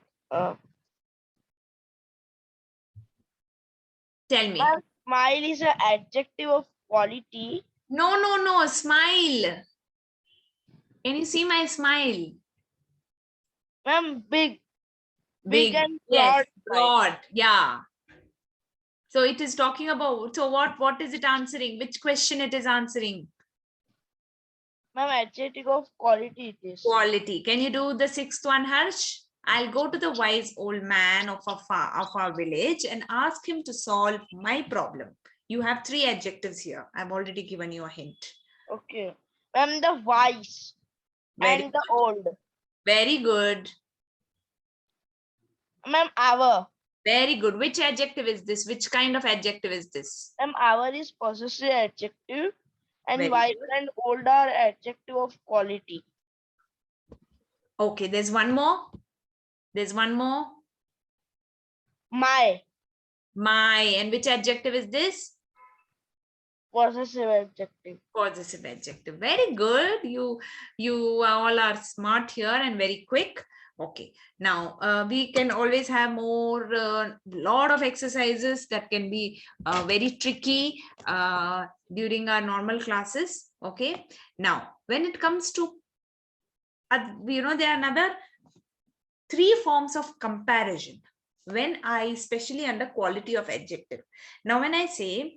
me. Smile is an adjective of quality. No, smile. Can you see my smile? Ma'am, big Big and yes, broad. broad. Yeah. So it is talking about, so what is it answering? Which question it is answering? Ma'am, adjective of quality it is. Quality. Can you do the 6th one, Harsh? I'll go to the wise old man of our village and ask him to solve my problem. You have 3 adjectives here. I've already given you a hint. Okay. Ma'am, the wise and the old. Very good. Ma'am, our. Very good. Which adjective is this? Which kind of adjective is this? Ma'am, our is possessive adjective and Very wise good. and old are adjective of quality. Okay, there's one more. There's one more. My. My. And which adjective is this? Possessive adjective. Possessive adjective. Very good. You all are smart here and very quick. Okay. Now we can always have more lot of exercises that can be very tricky during our normal classes. Okay. Now when it comes to there are another 3 forms of comparison when I, especially under quality of adjective. Now when I say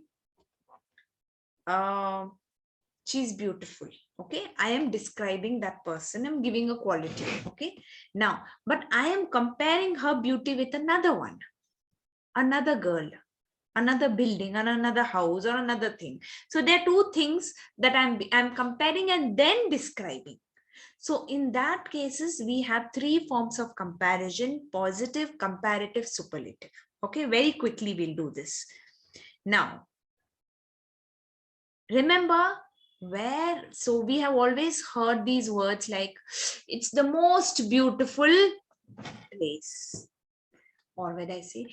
she's beautiful, okay, I am describing that person, I'm giving a quality, okay. Now but I am comparing her beauty with another one, another girl, another building, and another house, or another thing. So there are 2 things that I'm comparing and then describing. So in that cases, we have 3 forms of comparison: positive, comparative, superlative. Okay, very quickly we'll do this. Now, remember so we have always heard these words like, it's the most beautiful place. Or when I say,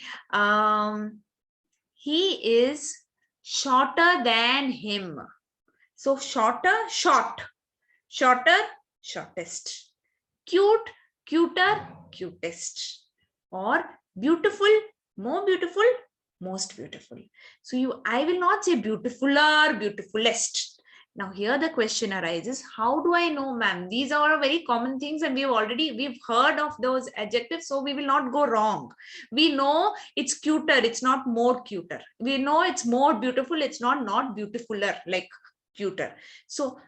he is shorter than him. So shorter, short, shorter, shortest, cute, cuter, cutest, or beautiful, more beautiful, most beautiful. So I will not say beautifuler, beautifulest. Now here the question arises, how do I know, ma'am? These are very common things and we've heard of those adjectives, so we will not go wrong. We know it's cuter, it's not more cuter. We know it's more beautiful, it's not beautifuler, like cuter. So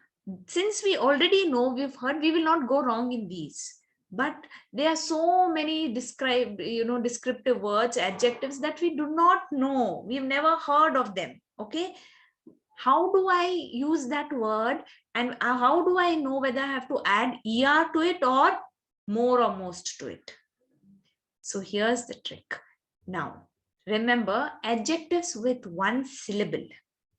since we already know, we've heard, we will not go wrong in these. But there are so many descriptive words, adjectives that we do not know. We've never heard of them. Okay. How do I use that word? And how do I know whether I have to add ER to it or more or most to it? So here's the trick. Now, remember adjectives with 1 syllable.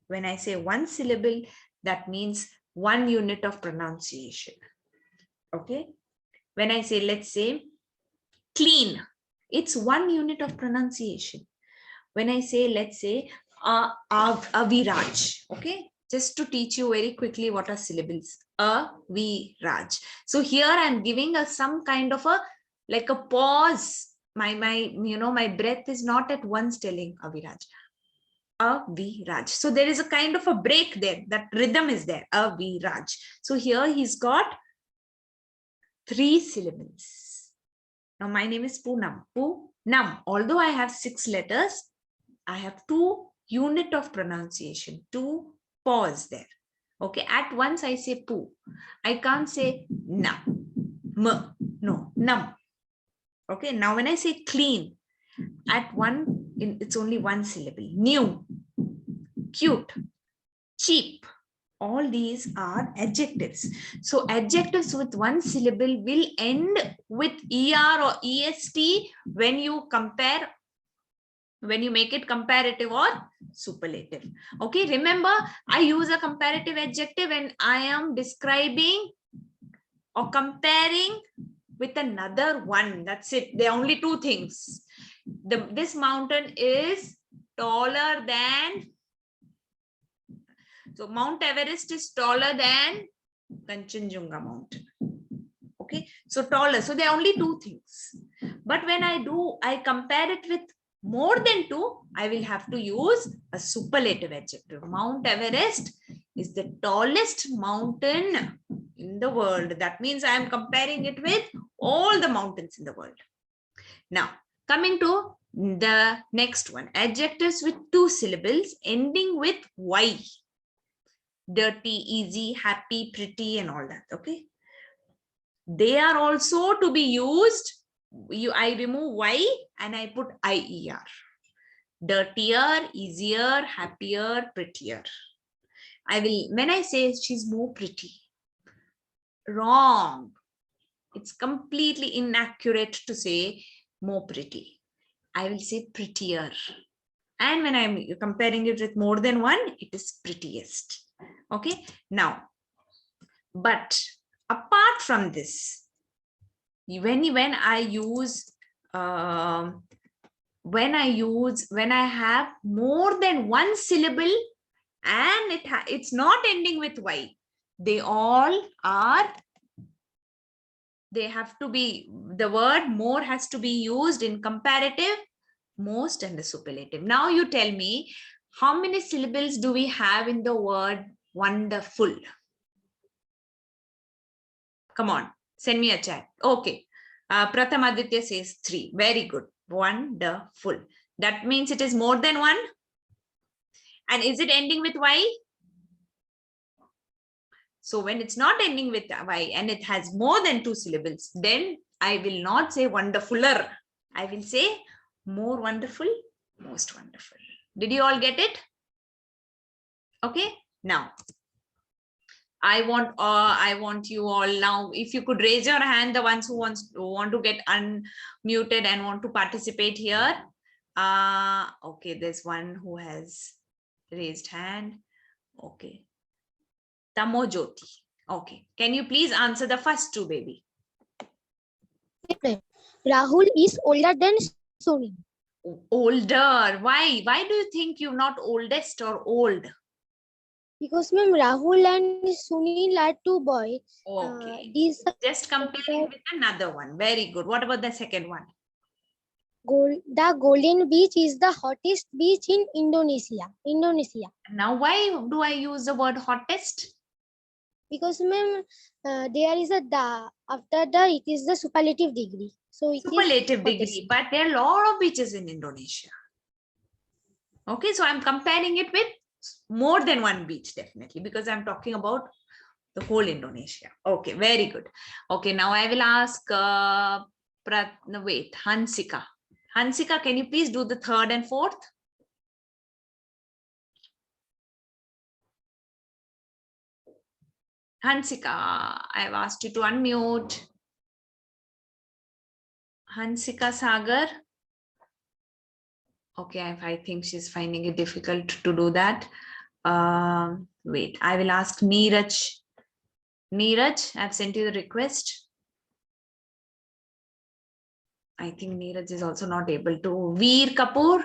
When I say 1 syllable, that means 1 unit of pronunciation. Okay. When I say, let's say, clean, it's 1 unit of pronunciation. When I say, let's say, Aviraj. Okay, just to teach you very quickly what are syllables. Aviraj. So here I'm giving us some kind of a like a pause. My breath is not at once telling Aviraj. Aviraj. So there is a kind of a break there. That rhythm is there. Aviraj. So here he's got 3 syllables. Now my name is Poonam. Poonam. Although I have 6 letters, I have 2 unit of pronunciation, 2 pause there. Okay, at once I say poo. I can't say na, m, no, num. Okay, now when I say clean, at it's only 1 syllable. New, cute, cheap. All these are adjectives. So adjectives with 1 syllable will end with ER or EST when you compare, when you make it comparative or superlative. Okay, remember I use a comparative adjective when I am describing or comparing with another one. That's it. There are only 2 things. This mountain is taller than, so Mount Everest is taller than Kanchenjunga mountain. Okay, so taller. So there are only 2 things. But when I compare it with more than 2, I will have to use a superlative adjective. Mount Everest is the tallest mountain in the world. That means I am comparing it with all the mountains in the world. Now, coming to the next one, adjectives with 2 syllables ending with Y. Dirty, easy, happy, pretty, and all that. Okay. They are also to be used. I remove Y and I put IER. Dirtier, easier, happier, prettier. When I say she's more pretty, wrong. It's completely inaccurate to say more pretty. I will say prettier. And when I'm comparing it with more than 1, it is prettiest. Okay. Now, but apart from this, when I have more than 1 syllable and it's not ending with Y, they have to be, the word more has to be used in comparative, most, and the superlative. Now you tell me, how many syllables do we have in the word wonderful? Come on, send me a chat. Okay. Pratham Aditya says 3. Very good. Wonderful. That means it is more than 1. And is it ending with Y? So when it's not ending with Y and it has more than 2 syllables, then I will not say wonderfuler. I will say more wonderful, most wonderful. Did you all get it? Okay. Now, I want you all now, if you could raise your hand, the ones who want to get unmuted and want to participate here. Okay, there's one who has raised hand. Okay. Tamo Jyoti. Okay. Can you please answer the first 2, baby? Rahul is older than Sunil. Older. Why? Why do you think you're not oldest or old? Because ma'am, Rahul and Sunil are 2 boys. Okay. These Just comparing with another one. Very good. What about the second one? the Golden Beach is the hottest beach in Indonesia. Now, why do I use the word hottest? Because ma'am, there is a the, after the, it is the superlative degree. So it Superlative is degree, but there are a lot of beaches in Indonesia. Okay, so I'm comparing it with more than 1 beach, definitely, because I'm talking about the whole Indonesia. Okay, very good. Okay, now I will ask Hansika. Hansika, can you please do the 3rd and 4th? Hansika, I've asked you to unmute. Hansika Sagar. Okay, I think she's finding it difficult to do that. Wait, I will ask Neeraj. Neeraj, I've sent you the request. I think Neeraj is also not able to. Veer Kapoor.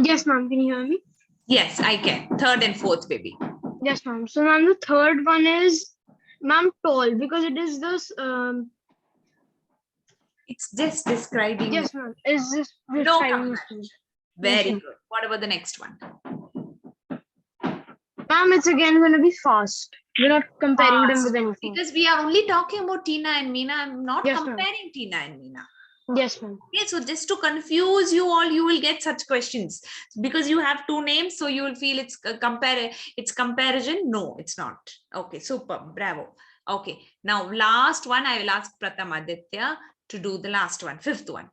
Yes, ma'am. Can you hear me? Yes, I can. Third and fourth, baby. Yes, ma'am. So, ma'am, the third one is, ma'am, tall, because it is this. It's just describing. Yes, ma'am. Is this No describing this comparison. thing? Very Yes, ma'am. good. What about the next one? Ma'am, it's again going to be fast. We're not comparing them Fast. with anything. Because we are only talking about Tina and Meena. I'm not Yes, ma'am. comparing Tina and Meena. Yes, ma'am. Okay, so just to confuse you all, you will get such questions because you have two names, so you will feel it's comparison. No, it's not. Okay, super, bravo. Okay, now last one, I will ask Pratham Aditya to do the last one, fifth one.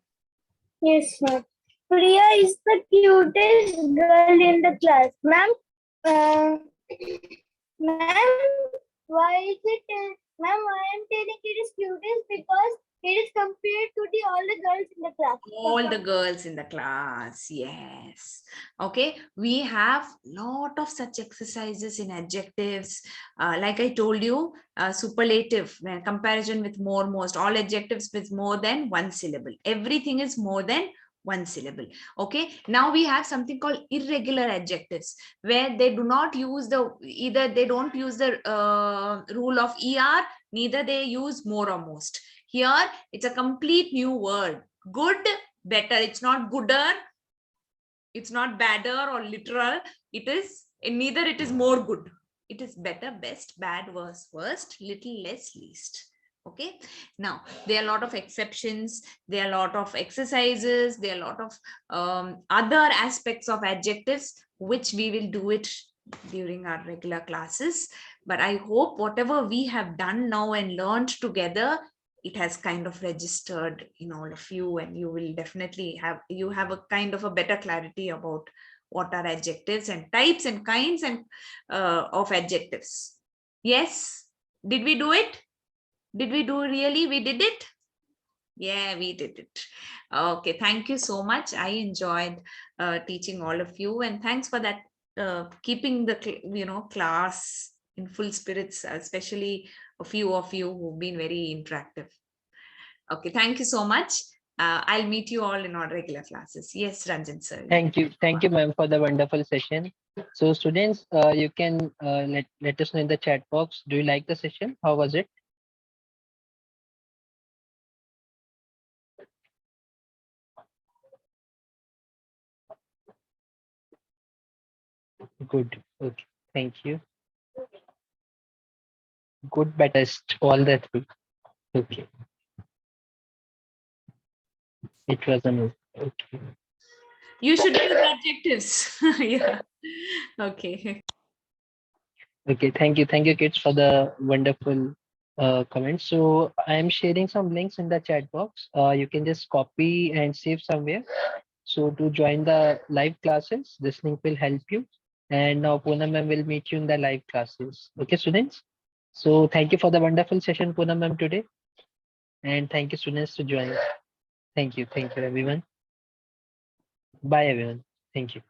Yes, ma'am. Priya is the cutest girl in the class. Ma'am, ma'am, why is it, ma'am, why I'm telling it is cutest because it is compared to all the girls in the class. All the girls in the class, yes. Okay, we have lot of such exercises in adjectives. Like I told you, superlative, comparison with more, most, all adjectives with more than one syllable. Everything is more than one syllable. Okay, now we have something called irregular adjectives, where they do not use either they don't use the rule of ER, neither they use more or most. Here, it's a complete new word. Good, better. It's not gooder. It's not badder or literal. It is, neither it is more good. It is better, best, bad, worse, worst, little, less, least. Okay. Now, there are a lot of exceptions. There are a lot of exercises. There are a lot of other aspects of adjectives, which we will do it during our regular classes. But I hope whatever we have done now and learned together, it has kind of registered in all of you, and you will definitely have a kind of a better clarity about what are adjectives and types and kinds and of adjectives. Yes, did we do it? Did we do really? We did it? Yeah, we did it. Okay, thank you so much. I enjoyed teaching all of you, and thanks for that, keeping the class in full spirits, especially a few of you who've been very interactive. Okay, thank you so much. I'll meet you all in our regular classes. Yes, Ranjan sir. Thank you, ma'am, for the wonderful session. So, students, you can let us know in the chat box. Do you like the session? How was it? Good. Okay. Thank you. Good, best, all the three. Okay. It was amazing. Okay. You should use adjectives. Yeah. Okay. Okay. Thank you, kids, for the wonderful comments. So I am sharing some links in the chat box. You can just copy and save somewhere. So to join the live classes, this link will help you. And now Poonam ma'am will meet you in the live classes. Okay, students. So thank you for the wonderful session, Poonam ma'am, today. And thank you, students, to join. Thank you, everyone. Bye, everyone. Thank you.